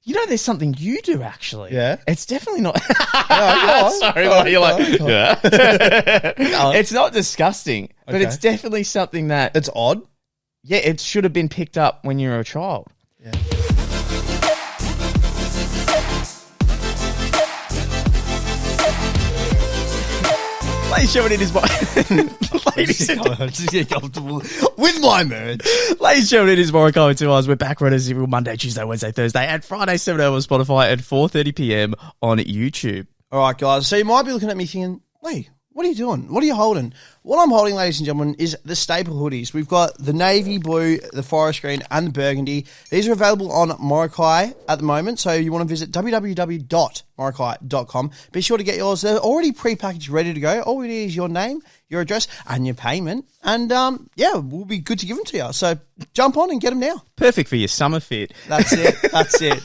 You know, there's something you do actually. Yeah. It's definitely not. Sorry, you're like, yeah. It's not disgusting, but it's definitely something that. It's odd. Yeah, it should have been picked up when you were a child. Yeah. Ladies and gentlemen, it is Just get comfortable with my merch. Ladies and gentlemen, it is Morokai 2 hours. We're back right as every Monday, Tuesday, Wednesday, Thursday, and Friday, 7 a.m. on Spotify and 4:30 p.m. on YouTube. All right, guys. So you might be looking at me thinking, wait, what are you doing? What are you holding? What I'm holding, ladies and gentlemen, is the staple hoodies. We've got the navy blue, the forest green, and the burgundy. These are available on Morokai at the moment. So you want to visit www.morokai.com. Be sure to get yours. They're already pre-packaged, ready to go. All we need is your name, your address, and your payment. And, we'll be good to give them to you. So jump on and get them now. Perfect for your summer fit. That's it. That's it.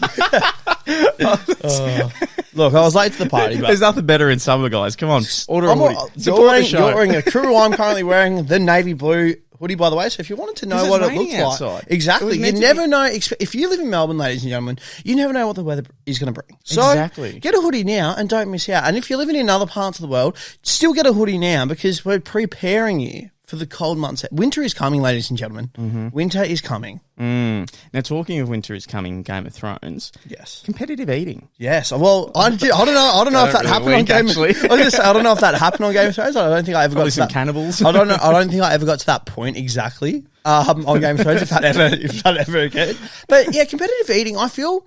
Look, I was late to the party, but there's nothing better in summer, guys. Come on, order a hoodie. You're wearing a crew. I'm currently wearing the navy blue hoodie, by the way. So if you wanted to know what it looks like, exactly, you never know. If you live in Melbourne, ladies and gentlemen, you never know what the weather is going to bring. So get a hoodie now and don't miss out. And if you're living in other parts of the world, still get a hoodie now because we're preparing you for the cold months. Winter is coming, ladies and gentlemen. Mm-hmm. Winter is coming. Now, talking of winter is coming, Game of Thrones. Yes. Competitive eating. Yes. Well, I don't know if that happened on Game of Thrones. I don't know if that happened on Game of Thrones. I don't think I ever got to that. Cannibals. I don't know. I don't think I ever got to that point exactly on Game of Thrones. If that ever occurred. But yeah, competitive eating. I feel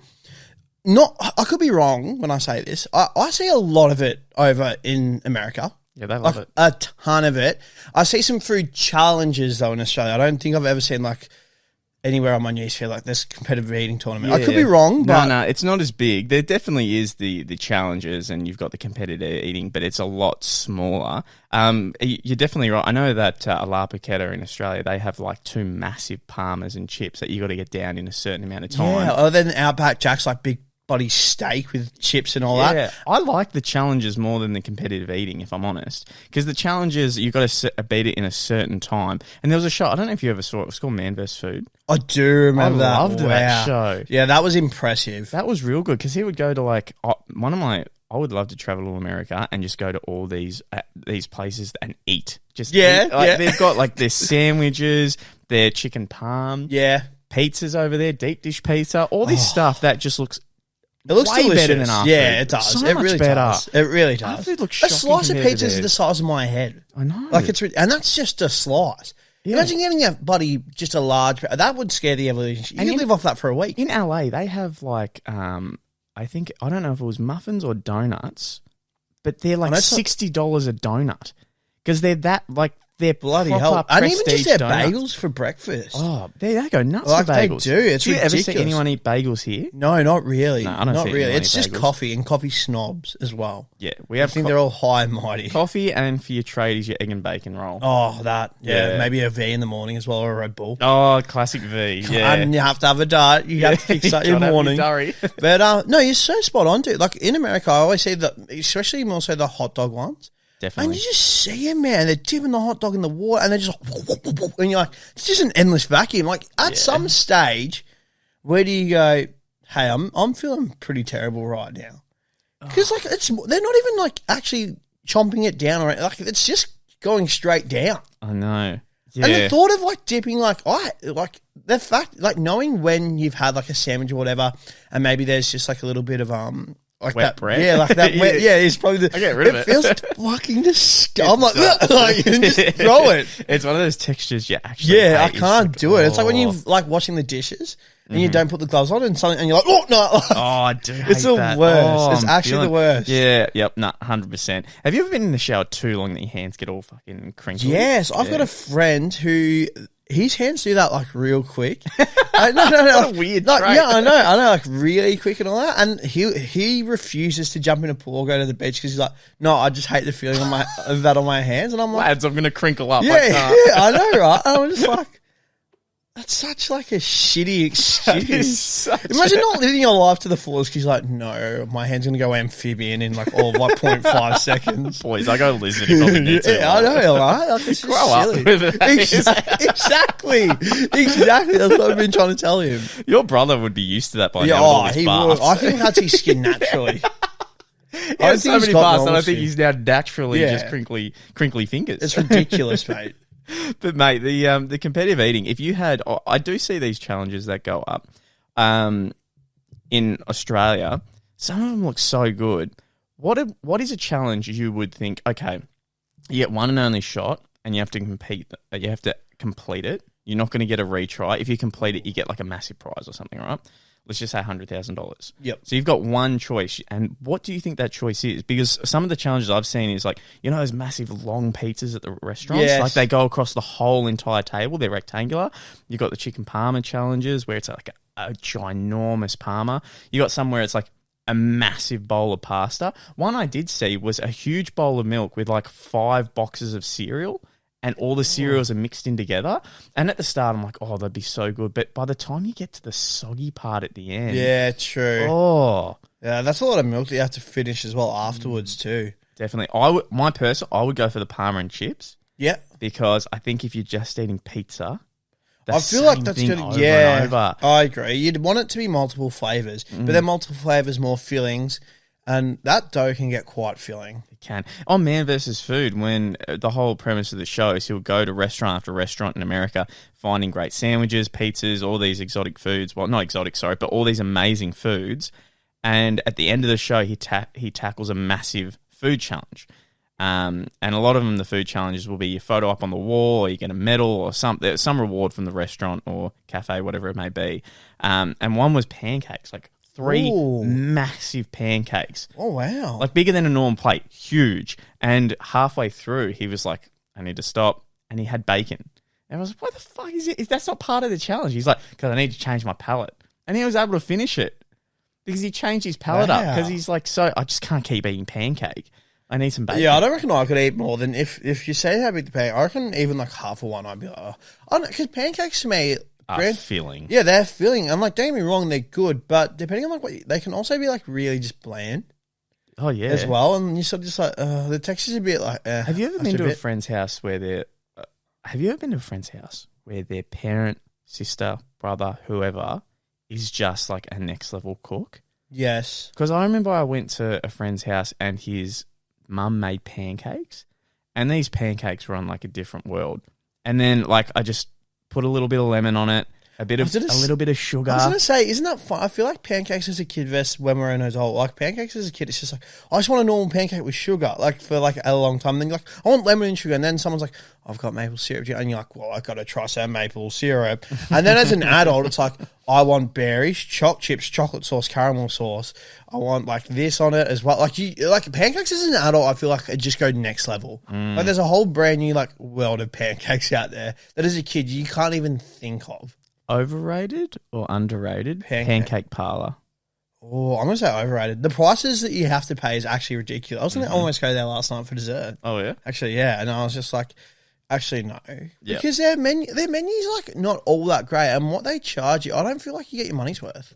not. I could be wrong when I say this. I see a lot of it over in America. Yeah, they love it. A ton of it. I see some food challenges, though, in Australia. I don't think I've ever seen, anywhere on my newsfeed, this competitive eating tournament. Yeah, I could be wrong, but... No, it's not as big. There definitely is the challenges, and you've got the competitive eating, but it's a lot smaller. You're definitely right. I know that Alapaqueta in Australia, they have, 2 massive parmas and chips that you got to get down in a certain amount of time. Yeah, then Outback Jack's, big body steak with chips and all that. Yeah, I like the challenges more than the competitive eating, if I'm honest. Because the challenges, you've got to beat it in a certain time. And there was a show, I don't know if you ever saw it, it was called Man vs. Food. I do remember that. I loved that show. Yeah, that was impressive. That was real good because he would go to I would love to travel to America and just go to all these places and eat. Just eat. They've got their sandwiches, their chicken parm. Yeah. Pizzas over there, deep dish pizza, all this stuff that just looks... It looks way delicious. Better than our food. Yeah, it does. So it much really better. does. It really does. Our food looks a slice of pizza is the size of my head. I know. And that's just a slice. Yeah. Imagine getting just a large... That would scare the evolution. You can live off that for a week. In LA, they have I don't know if it was muffins or donuts, but they're $60 a donut because they're that they're bloody hell. And even just their donuts. bagels for breakfast. Oh, they go nuts for bagels. They do. It's ridiculous. Do you ever see anyone eat bagels here? No, not really. No, I don't not see really. anyone It's eat just bagels. coffee and coffee snobs as well. Yeah, I think they're all high and mighty. Coffee, and for your tradies, your egg and bacon roll. Oh, that. Yeah. Maybe a V in the morning as well, or a Red Bull. Oh, classic V. Yeah. And you have to have a dart. You have to fix that in the morning. But no, you're so spot on, dude. In America, I always see that, especially more so the hot dog ones. Definitely. And you just see them, man. They're dipping the hot dog in the water, and they're just and you're like, it's just an endless vacuum. At some stage, where do you go, hey, I'm feeling pretty terrible right now? Because they're not even actually chomping it down, or it's just going straight down. I know. Yeah. And the thought of dipping, the fact, knowing when you've had a sandwich or whatever, and maybe there's just a little bit of wet bread. Yeah, that wet. Yeah, it's probably. I get rid of it. It feels fucking disgusting. I'm you can just throw it. It's one of those textures you actually. Yeah, I can't do it. It's like when you washing the dishes and you don't put the gloves on and you're like, oh no. Oh, I do. It's the worst. Oh, it's actually the worst. Yeah. Yep. 100%. Have you ever been in the shower too long that your hands get all fucking crinkled? Yes, I've got a friend who. His hands do that real quick. No. What a weird trait. Yeah, I know, really quick and all that. And he refuses to jump in a pool or go to the beach because he's like, no, I just hate the feeling of that on my hands. And I'm like, lads, I'm gonna crinkle up. Yeah, I know, right? And I'm just like, That's such like a shitty excuse. Imagine not living your life to the fullest because you're like, no, my hand's going to go amphibian in like all of like 0.5 seconds. Boys, I go lizard if I need to. Yeah, I know, right? Like, it's grow up with it. Exactly. That's what I've been trying to tell him. Your brother would be used to that by now. He would. I think that's his skin naturally. He has so many bars that I think he's now naturally just crinkly fingers. It's ridiculous, mate. But mate, the competitive eating, if you had, I do see these challenges that go up in Australia. Some of them look so good. What is a challenge you would think? Okay, you get one and only shot, and you have to compete. You have to complete it. You're not going to get a retry. If you complete it, you get like a massive prize or something, right? Let's just say $100,000. Yep. So you've got one choice, and what do you think that choice is? Because some of the challenges I've seen is like, you know, those massive long pizzas at the restaurants? Yes. Like they go across the whole entire table. They're rectangular. You've got the chicken parma challenges where it's like a ginormous parma. You got some where it's like a massive bowl of pasta. One I did see was a huge bowl of milk with like 5 boxes of cereal. And all the cereals are mixed in together. And at the start, I'm like, oh, that'd be so good. But by the time you get to the soggy part at the end. Yeah, true. Oh. Yeah, that's a lot of milk that you have to finish as well afterwards too. Definitely. I would go for the parma and chips. Yeah. Because I think if you're just eating pizza, I feel like that's good. Yeah, I agree. You'd want it to be multiple flavors, but then multiple flavors, more fillings. And that dough can get quite filling. It can. On Man vs. Food, when the whole premise of the show is he'll go to restaurant after restaurant in America, finding great sandwiches, pizzas, all these exotic foods. Well, not exotic, sorry, but all these amazing foods. And at the end of the show, he tackles a massive food challenge. And a lot of them, the food challenges will be your photo up on the wall, or you get a medal, or some reward from the restaurant or cafe, whatever it may be. And one was pancakes, like 3 massive pancakes. Oh, wow. Like bigger than a normal plate. Huge. And halfway through, he was like, I need to stop. And he had bacon. And I was like, what the fuck is it? That's not part of the challenge. He's like, because I need to change my palate. And he was able to finish it because he changed his palate up. Because he's like, I just can't keep eating pancake. I need some bacon. Yeah, I don't reckon I could eat more than if you say how big the pancake, I reckon even like half of one, I'd be like, oh. I don't, because pancakes to me... filling. Yeah, they're filling. I'm like, don't get me wrong, they're good, but depending on like what they can also be like really just bland. Oh yeah, as well. And you sort of just like the texture's a bit like. Have you ever been to a friend's house where their parent, sister, brother, whoever is just like a next level cook? Yes, because I remember I went to a friend's house and his mum made pancakes, and these pancakes were on like a different world. And then like I just put a little bit of lemon on it, a little bit of sugar. I was going to say, isn't that fun? I feel like pancakes as a kid versus when we're in adult. Like pancakes as a kid, it's just like, I just want a normal pancake with sugar, like for like a long time. And then you're like, I want lemon and sugar. And then someone's like, I've got maple syrup. And you're like, well, I've got to try some maple syrup. And then as an adult, it's like, I want berries, choc chips, chocolate sauce, caramel sauce. I want like this on it as well. Like pancakes as an adult, I feel like it just go next level. Like there's a whole brand new like world of pancakes out there that as a kid you can't even think of. Overrated or underrated? Pancake parlor. Oh, I'm going to say overrated. The prices that you have to pay is actually ridiculous. I was going to almost go there last night for dessert. Oh, yeah? Actually, yeah. And I was just like, actually, no. Yep. Because their menu's like not all that great. And what they charge you, I don't feel like you get your money's worth.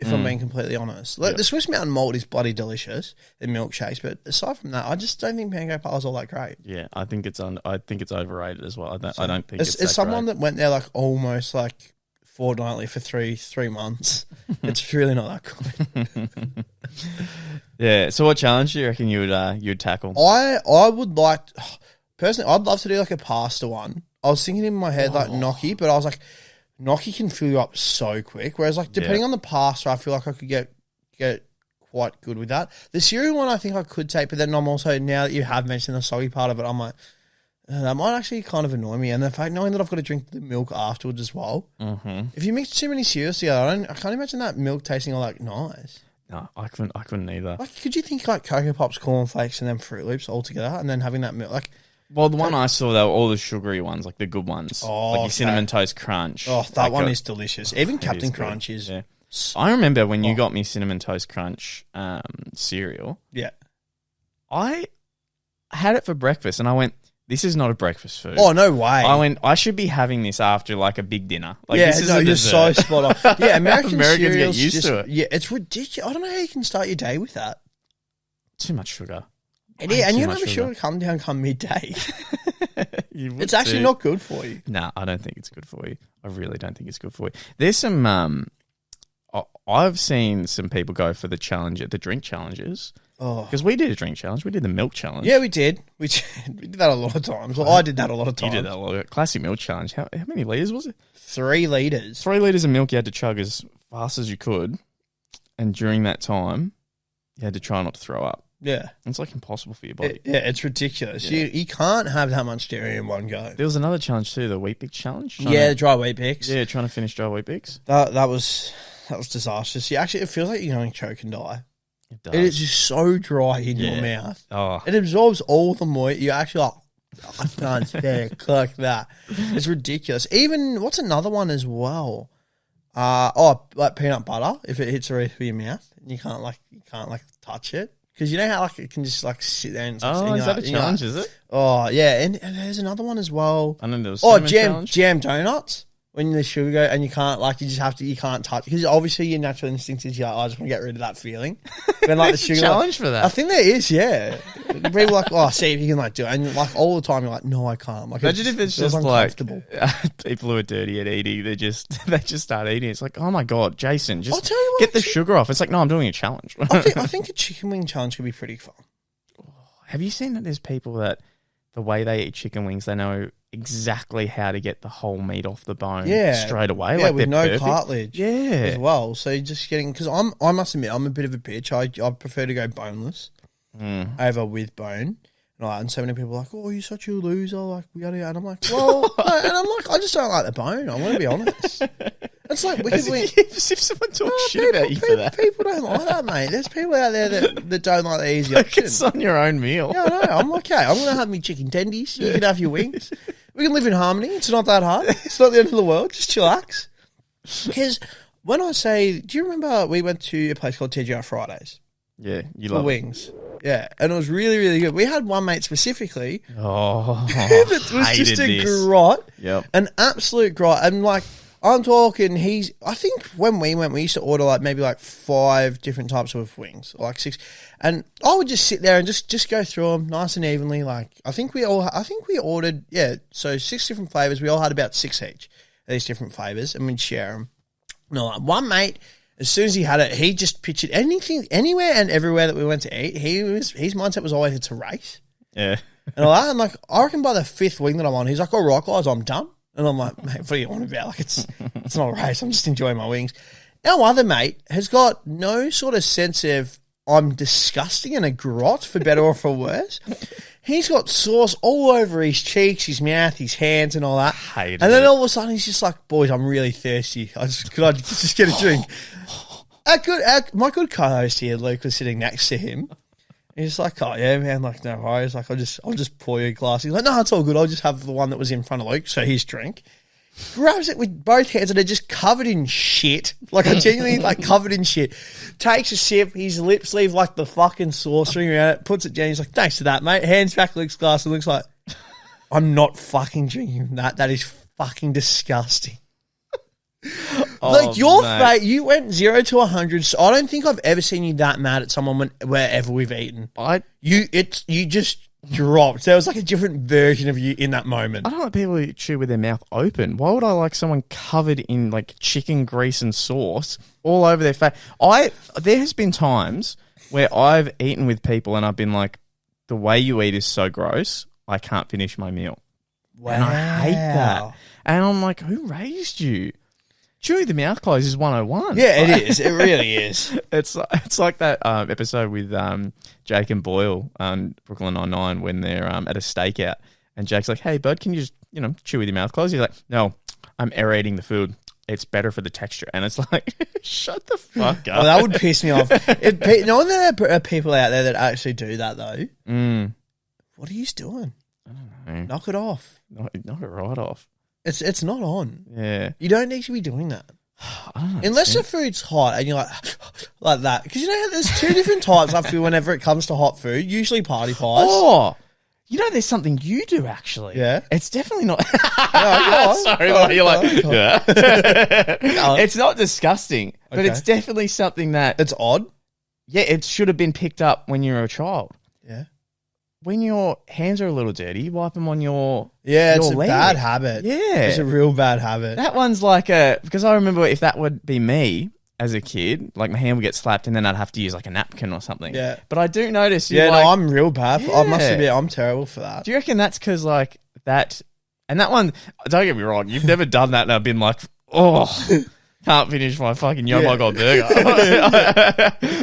If I'm being completely honest. Like, the Swiss Mountain Malt is bloody delicious, the milkshakes, but aside from that, I just don't think pancake parlor's all that great. Yeah, I think it's overrated as well. I don't think it's as someone that went there like almost like fortnightly for three months. It's really not that good. Yeah. So, what challenge do you reckon you'd tackle? I would like personally. I'd love to do like a pasta one. I was thinking in my head like gnocchi, but I was like, gnocchi can fill you up so quick. Whereas like depending on the pasta, I feel like I could get quite good with that. The cereal one, I think I could take, but then I'm also, now that you have mentioned the soggy part of it, I'm like, that might actually kind of annoy me. And the fact knowing that I've got to drink the milk afterwards as well. Mm-hmm. If you mix too many cereals together, I can't imagine that milk tasting all like nice. No, I couldn't either. Like, could you think like Cocoa Pops, Corn Flakes, and then Fruit Loops all together, and then having that milk like? Well, the one I saw, they were all the sugary ones, like the good ones. Oh, like your Cinnamon Toast Crunch. Oh, that one is delicious. Even Captain Crunch is. Yeah. I remember when you got me Cinnamon Toast Crunch cereal. Yeah. I had it for breakfast and I went, This is not a breakfast food. Oh, no way. I went, I should be having this after like a big dinner. Like, yeah, this is you're so spot on. Yeah, Americans get used to it. Yeah, it's ridiculous. I don't know how you can start your day with that. Too much sugar. And you don't have a sugar come down come midday. It's actually not good for you. No, I don't think it's good for you. I really don't think it's good for you. There's some, I've seen some people go for the drink challenges. Oh, because we did a drink challenge. We did the milk challenge. Yeah, we did. We did that a lot of times. Well, I did that a lot of times. You did that a lot. Classic milk challenge. How many litres was it? 3 litres. 3 litres of milk you had to chug as fast as you could. And during that time, you had to try not to throw up. Yeah. It's like impossible for your body. It's ridiculous. Yeah. You can't have that much dairy in one go. There was another challenge too, the Wheat Bix challenge. The dry Wheat Bix. Yeah, trying to finish dry Wheat Bix. That was disastrous. It feels like you're going to choke and die. It does. It is just so dry in your mouth. Oh. It absorbs all the moisture. You're actually like, I can't stand like that. It's ridiculous. Even, what's another one as well? Like peanut butter, if it hits the roof of your mouth, you can't touch it. Because you know how it can just sit there and... is that a challenge, is it? Oh, yeah. And there's another one as well. I know there was jam donuts. When the sugar go and you can't you can't touch, because obviously your natural instinct is I just want to get rid of that feeling. When the sugar challenge for that. I think there is, yeah. People are like, see if you can do it, and all the time you're like, no, I can't. Imagine if it's just people who are dirty at eating, they just start eating. It's like, oh my god, Jason, just get the sugar off. It's like, no, I'm doing a challenge. I think a chicken wing challenge could be pretty fun. Have you seen that there's people that the way they eat chicken wings, they know exactly how to get the whole meat off the bone straight away. Yeah, with no cartilage. Yeah. As well. So you're just getting... Because I must admit, I'm a bit of a bitch. I prefer to go boneless over with bone. And so many people are like, oh, you're such a loser. Like, yada, yada. And I'm like, well... and I'm like, I just don't like the bone. I'm going to be honest. It's like... As if someone talks shit about you for that. People don't like that, mate. There's people out there that don't like the easy option. It's on your own meal. Yeah, I know. I'm okay. I'm going to have me chicken tendies. You can have your wings. We can live in harmony. It's not that hard. It's not the end of the world. Just chillax. Because when I say... Do you remember we went to a place called TGI'FRIDAYS? Yeah, you love wings. Yeah, and it was really, really good. We had one mate specifically. Oh, that was just a grot. Yep. An absolute grot. And I'm talking, I think when we went, we used to order maybe 5 different types of wings, or 6. And I would just sit there and just go through them nice and evenly. I think we ordered, so 6 different flavors. We all had about 6 each of these different flavors, and we'd share them. No, one mate, as soon as he had it, he just pictured anything, anywhere and everywhere that we went to eat. His mindset was always, it's a race. Yeah. And all that. And I reckon by the 5th wing that I'm on, he's like, all right, guys, I'm done. And I'm like, mate, what are you on about? It's not a race. I'm just enjoying my wings. Our other mate has got no sort of sense of I'm disgusting and a grot, for better or for worse. He's got sauce all over his cheeks, his mouth, his hands and all that. And then all of a sudden he's just like, boys, I'm really thirsty. Could I just get a drink? My good co-host here, Luke, was sitting next to him. He's like, oh yeah, man, no worries. I'll just pour you a glass. He's like, no, it's all good. I'll just have the one that was in front of Luke, so his drink. Grabs it with both hands and they're just covered in shit. I'm genuinely covered in shit. Takes a sip, his lips leave the fucking sauce ring around it, puts it down. He's like, thanks for that, mate. Hands back Luke's glass and Luke's like, I'm not fucking drinking that. That is fucking disgusting. Your face, you went 0 to 100. So I don't think I've ever seen you that mad at someone wherever we've eaten. You just dropped. There was a different version of you in that moment. I don't like people who chew with their mouth open. Why would I like someone covered in chicken grease and sauce all over their face? There has been times where I've eaten with people and I've been like, the way you eat is so gross, I can't finish my meal. Wow. And I hate that. And I'm like, who raised you? Chewing the mouth closed is 101. Yeah, it is. It really is. It's like that episode with Jake and Boyle on Brooklyn Nine-Nine when they're at a stakeout. And Jake's like, hey, bud, can you just, chew with your mouth closed? He's like, no, I'm aerating the food. It's better for the texture. And it's like, shut the fuck up. Well, that would piss me off. Knowing that there are people out there that actually do that, though, what are you doing? I don't know. Knock it off. Knock it right off. It's not on. Yeah. You don't need to be doing that. Unless the food's hot and you're like that. Because how there's 2 different types after whenever it comes to hot food. Usually party pies. Oh, You know, there's something you do actually. Yeah. It's definitely not. Sorry, you're like, yeah. It's not disgusting, but it's definitely something that. It's odd. Yeah, it should have been picked up when you were a child. Yeah. When your hands are a little dirty, you wipe them on your it's leg. a bad habit. Yeah. It's a real bad habit. That one's like because I remember if that would be me as a kid, like my hand would get slapped and then I'd have to use like a napkin or something. Yeah. But I do notice I'm real bad. I must admit, I'm terrible for that. Do you reckon that's because like that, and that one, don't get me wrong, you've never done that and I've been like, can't finish my fucking my God burger.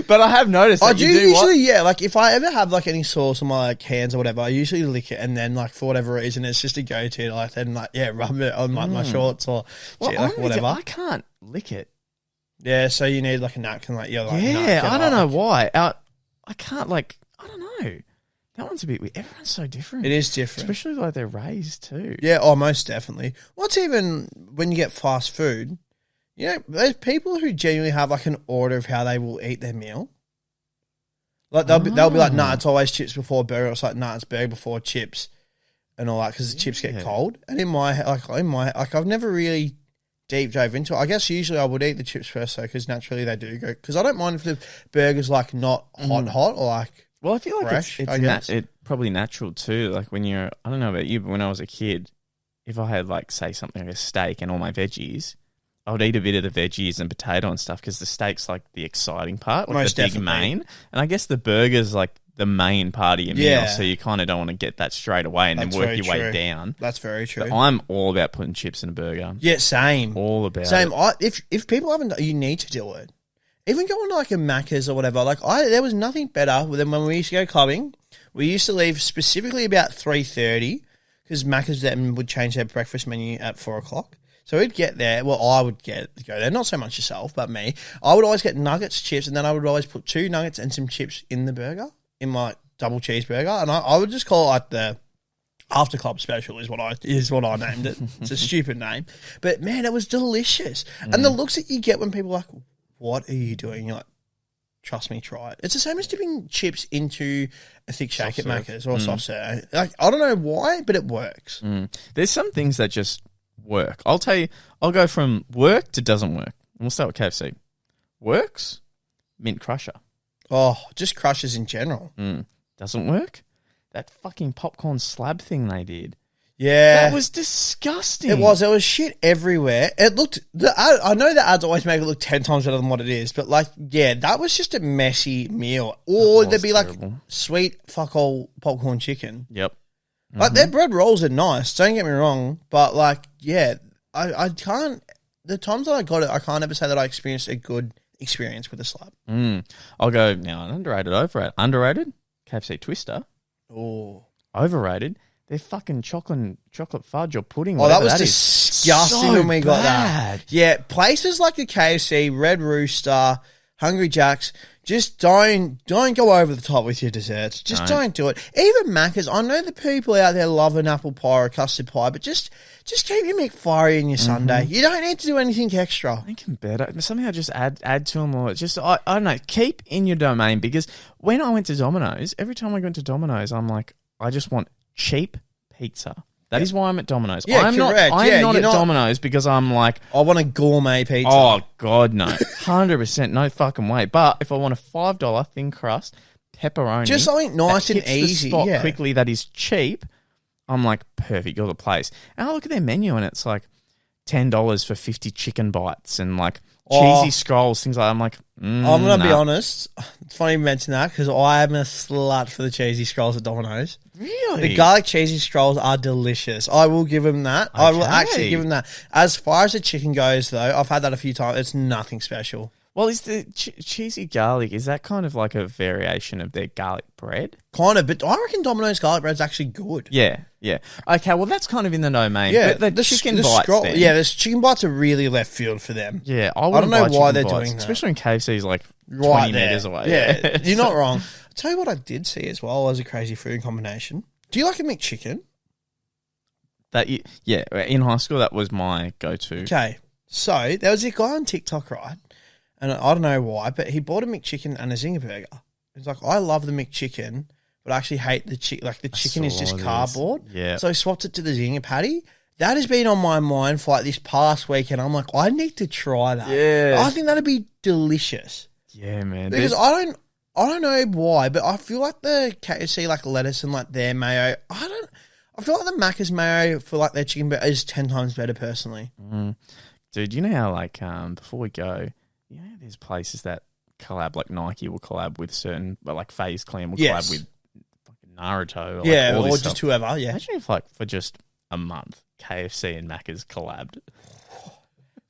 But I have noticed that I do usually, like if I ever have like any sauce on my like hands or whatever, I usually lick it and then like for whatever reason it's just a go-to. Like then like rub it on like my shorts or whatever. I can't lick it. Yeah, so you need like a napkin, like I don't know why. I can't I don't know. That one's a bit weird. Everyone's so different. It is different, especially like they're raised too. Yeah, most definitely. What's even when you get fast food? You know, there's people who genuinely have like an order of how they will eat their meal. Like they'll be like, nah, it's always chips before burger. It's like, nah, it's burger before chips, and all that because the chips get cold. And in my I've never really deep dove into it. I guess usually I would eat the chips first though, because naturally they do go. Because I don't mind if the burger's like not hot or like. Well, I feel like fresh, it's probably natural too. Like when I don't know about you, but when I was a kid, if I had like say something like a steak and all my veggies, I would eat a bit of the veggies and potato and stuff because the steak's like the exciting part, like most the big main. And I guess the burger's like the main part of your meal, so you kind of don't want to get that straight away and then work your way down. That's very true. But I'm all about putting chips in a burger. Yeah, same. All about same. it. If people haven't, you need to do it. Even going to like a Macca's or whatever, there was nothing better than when we used to go clubbing. We used to leave specifically about 3:30 because Macca's then would change their breakfast menu at 4 o'clock. So we'd get there. Well, I would go there. Not so much yourself, but me. I would always get nuggets, chips, and then I would always put 2 nuggets and some chips in the burger, in my double cheeseburger. And I would just call it like the After Club Special is what I named it. It's a stupid name. But, man, it was delicious. And the looks that you get when people are like, what are you doing? You're like, trust me, try it. It's the same as dipping chips into a thick shake at Macca's or soft serve. Like, I don't know why, but it works. There's some things that just work. I'll tell you, I'll go from work to doesn't work. And we'll start with KFC. Works, mint crusher. Oh, just crushers in general. Doesn't work? That fucking popcorn slab thing they did. Yeah. That was disgusting. It was. There was shit everywhere. It looked... I know the ads always make it look 10 times better than what it is, but that was just a messy meal. Or there'd be terrible. Like sweet fuck all popcorn chicken. Yep. Like their bread rolls are nice, don't get me wrong, but I can't... The times that I got it, I can't ever say that I experienced a good experience with a slab. I'll go now. Underrated, overrated. Underrated? KFC Twister. Oh. Overrated? They're fucking chocolate fudge or pudding. Oh, that was disgusting when we got bad. that. Yeah, places like the KFC, Red Rooster, Hungry Jack's, just don't go over the top with your desserts. Just don't do it. Even Macca's, I know the people out there love an apple pie or a custard pie, but just keep your McFlurry in your Sunday. You don't need to do anything extra. I think better. Somehow just add to them, or just I don't know. Keep in your domain, because when I went to Domino's, every time I went to Domino's, I'm like, I just want cheap pizza. That is why I'm at Domino's. Yeah, I'm correct. not at Domino's because I'm like, I want a gourmet pizza. Oh, God, no. 100%, no fucking way. But if I want a $5 thin crust, pepperoni. Just something nice and easy. The spot quickly that is cheap, I'm like, perfect, you're the place. And I look at their menu and it's like $10 for 50 chicken bites and like cheesy scrolls, things like that. I'm like, I'm going to be honest. It's funny you mention that because I am a slut for the cheesy scrolls at Domino's. Really? The garlic cheesy scrolls are delicious. I will give them that. Okay. I will actually give them that. As far as the chicken goes, though, I've had that a few times. It's nothing special. Well, is the cheesy garlic, is that kind of like a variation of their garlic bread? Kind of, but I reckon Domino's garlic bread's actually good. Yeah. Okay, well, that's kind of in the domain. Yeah, but the chicken bites then. Yeah, the chicken bites are really left field for them. Yeah, I don't know why they're doing that. Especially when KFC's like 20 metres away. Yeah, you're not wrong. I'll tell you what I did see as well as a crazy food combination. Do you like a McChicken? Yeah, in high school, that was my go-to. Okay, so there was a guy on TikTok, right? And I don't know why, but he bought a McChicken and a Zinger burger. He's like, I love the McChicken, but I actually hate the chicken. Like the chicken is just cardboard. Yeah. So I swapped it to the zinger patty. That has been on my mind for like this past weekend. I'm like, I need to try that. Yeah. I think that'd be delicious. Yeah, man. Because I don't know why, but I feel like the KFC like lettuce and like their mayo. I feel like the Macca's mayo for like their chicken is 10 times better personally. Dude, you know how like before we go, you know there's places that collab, like Nike will collab with certain, but like FaZe Clan will collab with fucking Naruto. Or all this just stuff. whoever. Yeah. Imagine if like for just a month, KFC and Macca's collabed.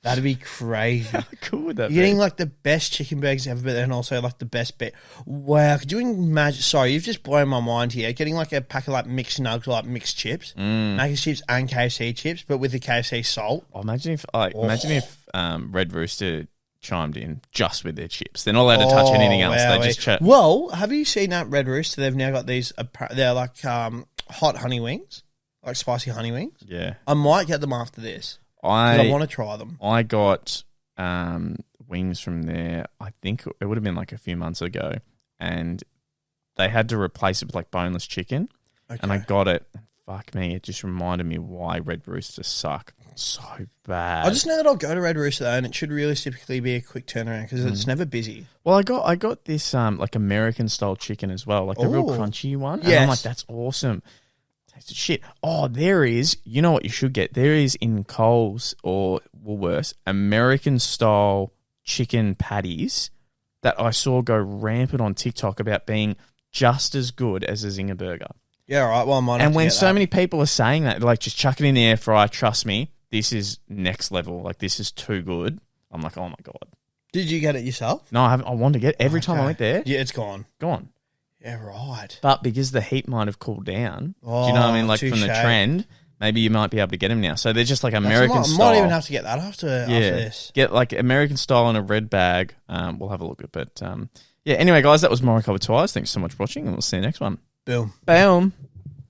That'd be crazy. How cool would that be? You're getting like the best chicken burgers ever, but then also like the best bit. Wow, could you imagine? Sorry, you've just blown my mind here. Getting like a pack of like mixed nugs or like mixed chips, Macca's chips and KFC chips, but with the KFC salt. Oh, imagine if Red Rooster chimed in just with their chips. They're not allowed to touch anything else. Wow, they just Well, have you seen that Red Rooster? They've now got these. They're like hot honey wings, like spicy honey wings. Yeah, I might get them after this. I want to try them. I got wings from there. I think it would have been like a few months ago, and they had to replace it with like boneless chicken. Okay. And I got it. Fuck me, it just reminded me why Red Roosters suck so bad. I just know that I'll go to Red Rooster though, and it should realistically be a quick turnaround because it's never busy. Well, I got this like American style chicken as well, like the real crunchy one. And I'm like, that's awesome. Shit. Oh, there is. You know what you should get? There is in Coles or Woolworths American style chicken patties that I saw go rampant on TikTok about being just as good as a Zinger burger. Yeah, right. Well, I might. And when so many people are saying that, like, just chuck it in the air fryer. Trust me, this is next level. Like, this is too good. I'm like, oh my god. Did you get it yourself? No, I haven't. I wanted to get it. Every time I went there. Yeah, it's gone. Gone. Yeah, right. But because the heat might have cooled down, do you know what I mean? Like from the trend, maybe you might be able to get them now. So they're just like American style. I might even have to get that after this. Get like American style in a red bag. We'll have a look at it. But yeah, anyway, guys, that was Morokai with Twice. Thanks so much for watching, and we'll see you next one. Boom. Boom.